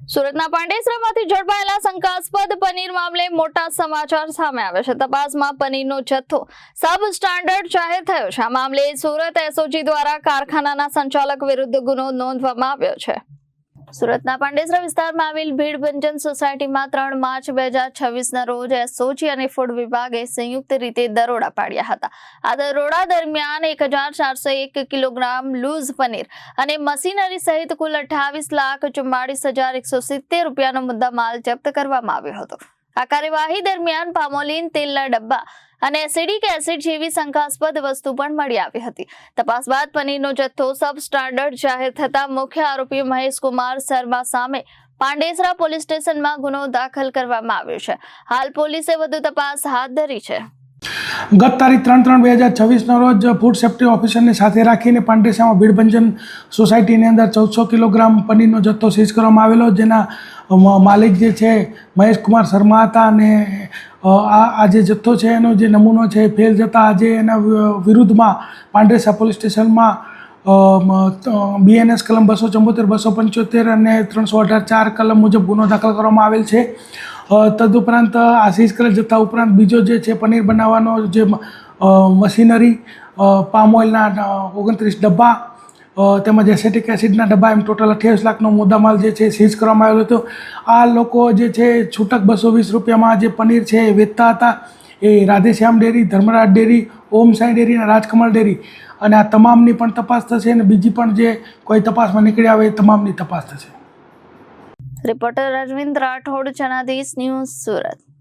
સુરતના પાંડેસરામાંથી ઝડપાયેલા શંકાસ્પદ પનીર મામલે મોટા સમાચાર સામે આવ્યા છે। તપાસમાં પનીરનો જથ્થો સબ સ્ટાન્ડર્ડ જાહેર થયો છે। આ મામલે સુરત એસઓજી દ્વારા કારખાનાના સંચાલક વિરુદ્ધ ગુનો નોંધવામાં આવ્યો છે। સુરતના પાંડેસરા વિસ્તારમાં આવેલ ભીડભંજન સોસાયટીમાં 3 માર્ચ 2026ના રોજ એસઓજી અને ફૂડ વિભાગે સંયુક્ત રીતે દરોડા પાડ્યા હતા। આ દરોડા દરમિયાન 1401 કિલોગ્રામ લૂઝ પનીર અને મશીનરી સહિત કુલ 28,44,170 રૂપિયાનો મુદ્દામાલ જપ્ત કરવામાં આવ્યો હતો। આ કાર્યવાહી દરમિયાન પામોલીન તેલના ડબ્બા અને એસિડિક એસિડ જેવી શંકાસ્પદ વસ્તુ પણ મળી આવી હતી। તપાસ બાદ પનીરનો જથ્થો સબ સ્ટાન્ડર્ડ જાહેર થતા મુખ્ય આરોપી મહેશ કુમાર શર્મા સામે પાંડેસરા પોલીસ સ્ટેશનમાં ગુનો દાખલ કરવામાં આવ્યો છે। હાલ પોલીસે વધુ તપાસ હાથ ધરી છે। ગત તારીખ 3/3/2026ના રોજ ફૂડ સેફ્ટી ઓફિસરને સાથે રાખીને પાંડેસરામાં ભીડભંજન સોસાયટીની અંદર 1400 કિલોગ્રામ પનીરનો જથ્થો સીઝ કરવામાં આવેલો, જેના માલિક જે છે મહેશ કુમાર શર્મા હતા અને આ જે જથ્થો છે એનો જે નમૂનો છે ફેલ જતાં આજે એના વિરુદ્ધમાં પાંડેસરા પોલીસ સ્ટેશનમાં BNS કલમ 274, 275 અને 318(4) કલમ મુજબ ગુનો દાખલ કરવામાં આવેલ છે। તદુપરાંત આ સીઝ કરેલ જથ્થા ઉપરાંત બીજો જે છે પનીર બનાવવાનો જે મશીનરી, પામ ઓઇલના 29 ડબ્બા તેમજ એસિટિક એસિડના ડબ્બા, એમ ટોટલ 28 લાખનો મુદ્દામાલ જે છે સીઝ કરવામાં આવેલો હતો। આ લોકો જે છે છૂટક 220 રૂપિયામાં જે પનીર છે એ વેચતા હતા। એ રાધેશ્યામ ડેરી, ધર્મરાજ ડેરી, ઓમ સાંઈ ડેરી અને રાજકમલ ડેરી, અને આ તમામની પણ તપાસ થશે અને બીજી પણ જે કોઈ તપાસમાં નીકળી આવે એ તમામની તપાસ થશે। Reporter Arvind Rathod, Janadesh news, Surat.